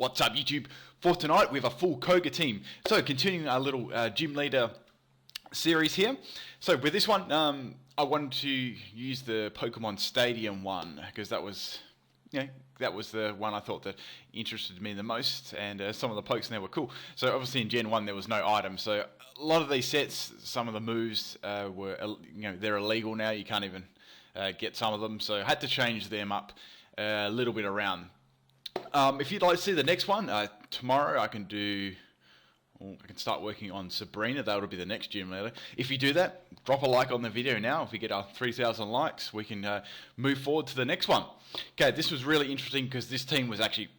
What's up, YouTube? For tonight, we have a full Koga team. So, continuing our little gym leader series here. So, with this one, I wanted to use the Pokemon Stadium one because that was, that was the one I thought that interested me the most, and some of the pokes in there were cool. So, obviously, in Gen 1, there was no item. So, a lot of these sets, some of the moves were, they're illegal now. You can't even get some of them. So, I had to change them up a little bit around. If you'd like to see the next one, tomorrow I can start working on Sabrina. That'll be the next gym leader. If you do that, drop a like on the video now. If we get our 3,000 likes, we can move forward to the next one. Okay, this was really interesting because this team was actually,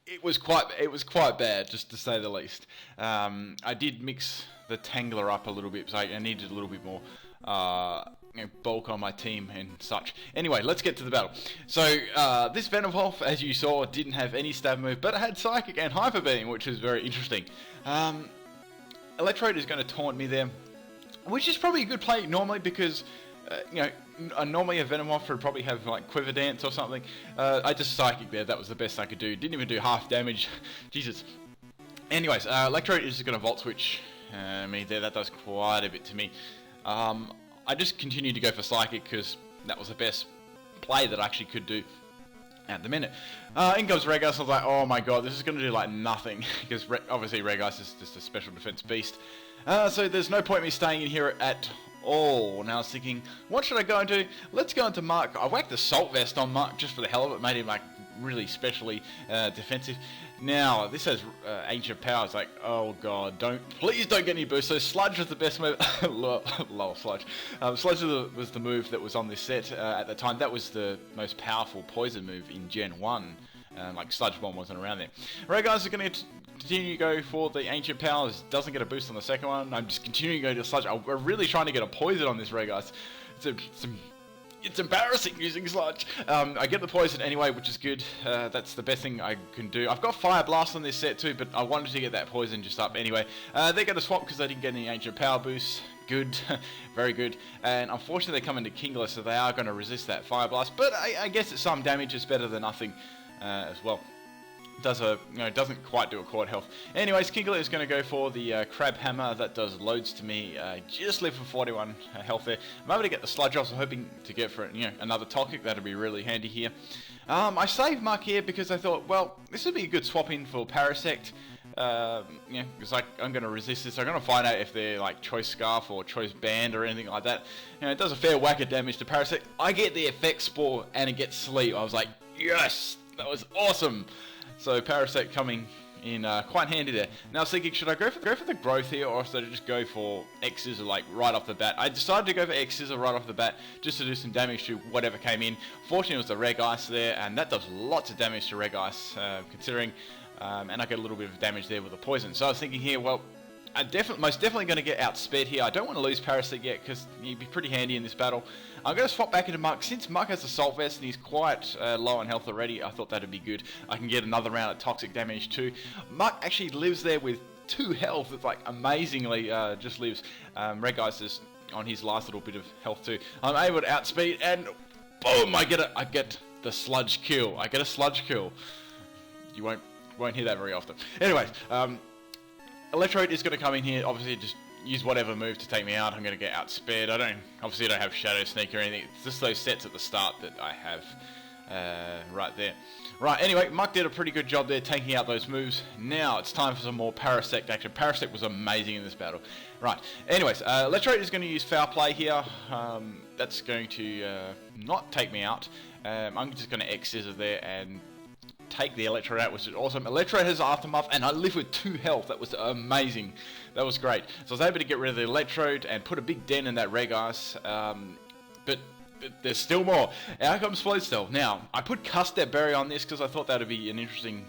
it was quite bad, just to say the least. I did mix the Tangler up a little bit, so I needed a little bit more bulk on my team and such. Anyway, let's get to the battle. So, this Venomoth, as you saw, didn't have any stab move, but it had Psychic and Hyper Beam, which is very interesting. Electrode is going to taunt me there, which is probably a good play normally because, normally a Venomoth would probably have like Quiver Dance or something. I just Psychic there, that was the best I could do. Didn't even do half damage. Jesus. Anyways, Electrode is going to Volt Switch me there, that does quite a bit to me. I just continued to go for Psychic because that was the best play that I actually could do at the minute. In comes Regice. I was like, oh my god, this is going to do like nothing because obviously Regice is just a special defense beast. So there's no point in me staying in here at all. Now I was thinking, what should I go into? Let's go into Mark. I whacked the Salt Vest on Mark just for the hell of it, made him like really specially defensive. Now, this has Ancient Power. It's like, oh god, please don't get any boost. So Sludge was the best move. Lol, Sludge. Sludge was the move that was on this set at the time. That was the most powerful poison move in Gen 1. Like Sludge Bomb wasn't around there. Regice is going to continue to go for the Ancient Powers. Doesn't get a boost on the second one. I'm just continuing to go to Sludge. We're really trying to get a poison on this Regice. It's embarrassing using Sludge. I get the poison anyway, which is good. That's the best thing I can do. I've got Fire Blast on this set too, but I wanted to get that poison just up anyway. They're going to swap because they didn't get any Ancient Power boosts. Good. Very good. And unfortunately they come into Kingler, so they are going to resist that Fire Blast. But I guess it's some damage. It's better than nothing as well. Doesn't quite do a quad health. Anyways, Kingler is going to go for the Crab Hammer. That does loads to me. Just live for 41 health there. I'm able to get the Sludge off, so hoping to get for another Toxic. That'll be really handy here. I saved Mark here because I thought, well, this would be a good swap in for Parasect. Because I'm going to resist this. I'm going to find out if they're like Choice Scarf or Choice Band or anything like that. It does a fair whack of damage to Parasect. I get the Effect Spore and it gets Sleep. I was like, yes, that was awesome. So Parasect coming in quite handy there. Now thinking, should I go for the growth here, or should I just go for X-Scissor like right off the bat? I decided to go for X-Scissor right off the bat just to do some damage to whatever came in. Fortunately it was the Regice there, and that does lots of damage to Regice considering, and I get a little bit of damage there with the poison. So I was thinking here, well, I'm most definitely going to get outsped here. I don't want to lose Parasect yet because he'd be pretty handy in this battle. I'm going to swap back into Mark. Since Mark has the Salt Vest and he's quite low on health already, I thought that'd be good. I can get another round of toxic damage too. Mark actually lives there with 2 health. It's like amazingly just lives. Regice is on his last little bit of health too. I'm able to outspeed and boom! I get the Sludge kill. I get a Sludge kill. You won't hear that very often. Anyways, Electrode is going to come in here. Obviously, just use whatever move to take me out. I'm going to get outsped. Obviously I don't have Shadow Sneak or anything. It's just those sets at the start that I have right there. Right, anyway, Mark did a pretty good job there taking out those moves. Now it's time for some more Parasect action. Parasect was amazing in this battle. Right, anyways, Electrode is going to use Foul Play here. That's going to not take me out. I'm just going to X-Scissor there and take the Electrode out, which is awesome. Electrode has Aftermath, and I live with 2 health. That was amazing. That was great. So I was able to get rid of the Electrode and put a big dent in that Regice. But there's still more. Out comes Floatzel. Now, I put Custep Berry on this because I thought that would be an interesting,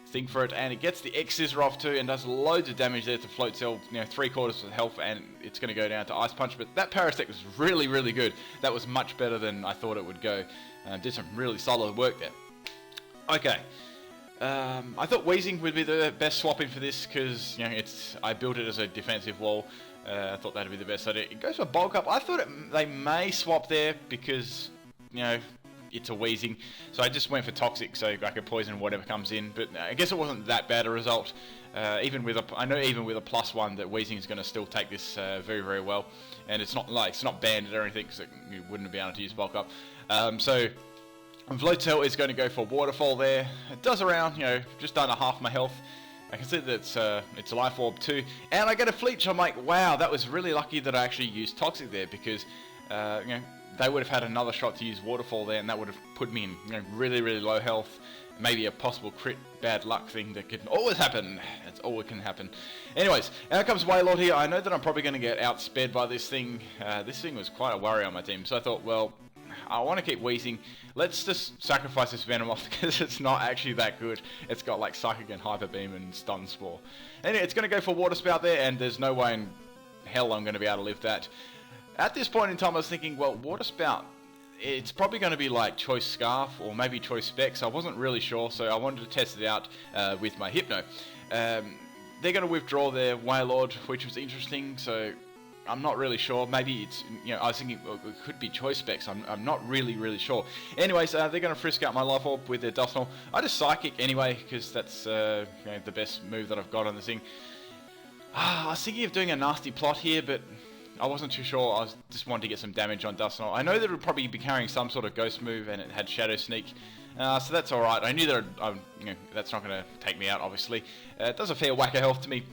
thing for it. And it gets the X-Scissor off too and does loads of damage there to Floatzel. 3/4 of health, and it's going to go down to Ice Punch. But that Parasect was really, really good. That was much better than I thought it would go. Did some really solid work there. Okay, I thought Weezing would be the best swap in for this because I built it as a defensive wall. I thought that'd be the best idea. It goes for Bulk Up. I thought they may swap there because if it's a Weezing. So I just went for Toxic so I could poison whatever comes in. But I guess it wasn't that bad a result. Even with a +1 that Weezing is going to still take this very, very well. And it's not banded or anything because you wouldn't be able to use Bulk Up. So Floatzel is going to go for Waterfall there. It does around, just under half my health. I can see that it's Life Orb too. And I get a Fleech. I'm like, wow, that was really lucky that I actually used Toxic there because, they would have had another shot to use Waterfall there and that would have put me in really, really low health. Maybe a possible crit bad luck thing that could always happen. That's all that can happen. Anyways, out comes Wailord here. I know that I'm probably going to get outsped by this thing. This thing was quite a worry on my team. So I thought, well, I want to keep Weezing. Let's just sacrifice this Venomoth because it's not actually that good. It's got like Psychic and Hyper Beam and Stun Spore. Anyway, it's going to go for Water Spout there and there's no way in hell I'm going to be able to live that. At this point in time I was thinking, well, Water Spout, it's probably going to be like Choice Scarf or maybe Choice Specs. I wasn't really sure, so I wanted to test it out with my Hypno. They're going to withdraw their Wailord, which was interesting, so I'm not really sure. Maybe it's, I was thinking, well, it could be Choice Specs. I'm not really sure. Anyways, they're going to frisk out my Life Orb with their Dusknoir. I just Psychic anyway, because that's the best move that I've got on this thing. I was thinking of doing a nasty plot here, but I wasn't too sure. I just wanted to get some damage on Dusknoir. I know that it would probably be carrying some sort of Ghost move, and it had Shadow Sneak. So that's alright. I knew that that's not going to take me out, obviously. It does a fair whack of health to me.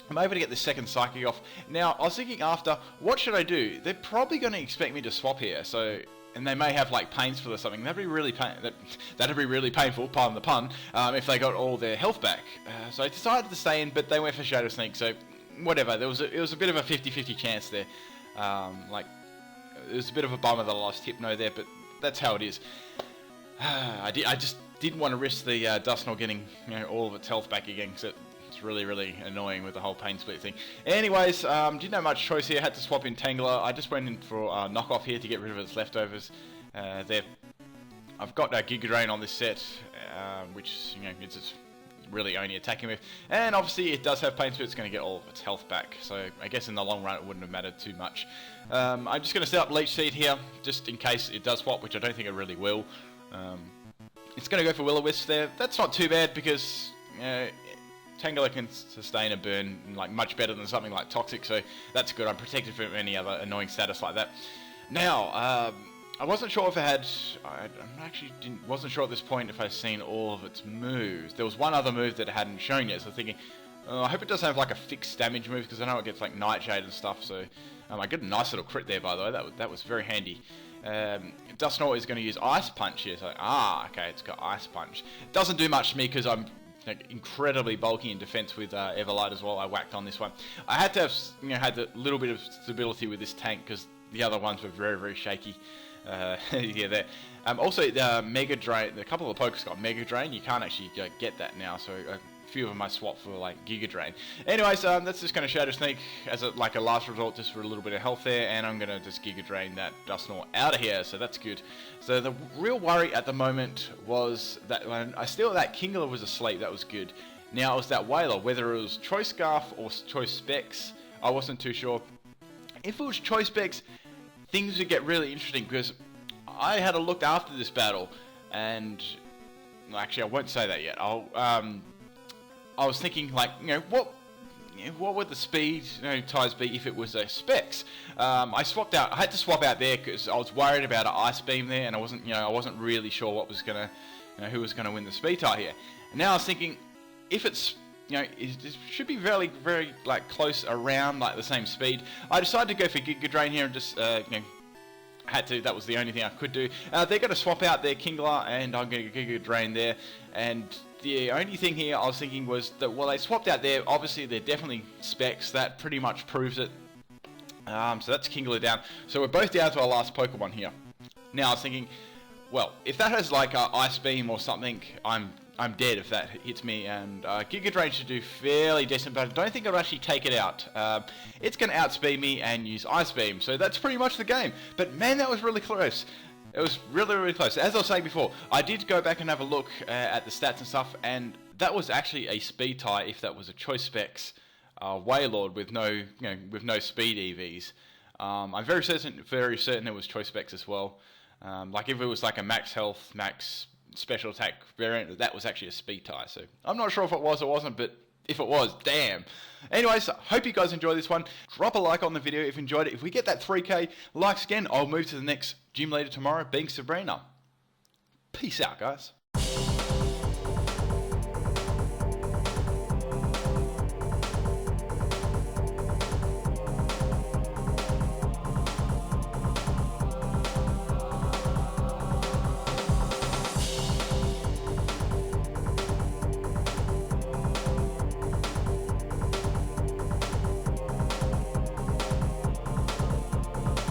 I'm able to get the second Psychic off. Now, I was thinking after, what should I do? They're probably going to expect me to swap here, and they may have like Painful or something. That'd be really painful, pardon the pun, if they got all their health back. So I decided to stay in, but they went for Shadow Sneak, so whatever. It was a bit of a 50-50 chance there. It was a bit of a bummer that I lost Hypno there, but that's how it is. I just didn't want to risk the Dusknoir getting all of its health back again, because it's really, really annoying with the whole Pain Split thing. Anyways, didn't have much choice here. Had to swap in Tangela. I just went in for Knockoff here to get rid of its leftovers. There, I've got Giga Drain on this set, which it's really only attacking with, and obviously it does have Pain Split. It's going to get all of its health back. So I guess in the long run it wouldn't have mattered too much. I'm just going to set up Leech Seed here, just in case it does swap, which I don't think it really will. It's going to go for Will-O-Wisp there. That's not too bad because Tangela can sustain a burn like much better than something like Toxic, so that's good. I'm protected from any other annoying status like that. Now, I wasn't sure if wasn't sure at this point if I'd seen all of its moves. There was one other move that it hadn't shown yet, so I was thinking, I hope it doesn't have like a fixed damage move, because I know it gets like Nightshade and stuff, so I got a nice little crit there, by the way. That was very handy. Dusknoir is going to use Ice Punch here, so, okay, it's got Ice Punch. It doesn't do much to me because I'm incredibly bulky in defense with Everlight as well. I whacked on this one. I had to have had a little bit of stability with this tank because the other ones were very, very shaky. Yeah, there. Also, the Mega Drain, a couple of the Pokers got Mega Drain. You can't actually get that now, so a few of them I swapped for like Giga Drain. Anyways, that's just going to Shadow Sneak as a last resort, just for a little bit of health there, and I'm going to just Giga Drain that Dusknoir out of here, so that's good. So the real worry at the moment was that when I still that Kingler was asleep, that was good. Now it was that Wailord, whether it was Choice Scarf or Choice Specs, I wasn't too sure. If it was Choice Specs, things would get really interesting because I had a look after this battle, and actually I won't say that yet. I was thinking like, what would the speed ties be if it was a Specs? I had to swap out there because I was worried about an Ice Beam there, and I wasn't really sure what was gonna, who was gonna win the speed tie here. And now I was thinking, if it's it should be very, very like close around like the same speed. I decided to go for Giga Drain here and just that was the only thing I could do. They're going to swap out their Kingler, and I'm going to Giga Drain there. And the only thing here I was thinking was that, well, they swapped out there. Obviously, they're definitely Specs. That pretty much proves it. So that's Kingler down. So we're both down to our last Pokemon here. Now I was thinking, well, if that has like an Ice Beam or something, I'm dead if that hits me, and Giga Drain should do fairly decent, but I don't think it'll actually take it out. It's going to outspeed me and use Ice Beam, so that's pretty much the game. But man, that was really close. It was really, really close. As I was saying before, I did go back and have a look at the stats and stuff, and that was actually a speed tie if that was a Choice Specs Wailord with no speed EVs. I'm very certain it was Choice Specs as well. Like if it was like a max health, max special attack variant, that was actually a speed tie. So I'm not sure if it was or wasn't, but if it was, damn. Anyways, hope you guys enjoyed this one. Drop a like on the video if you enjoyed it. If we get that 3k likes again, I'll move to the next gym leader tomorrow, being Sabrina. Peace out, guys.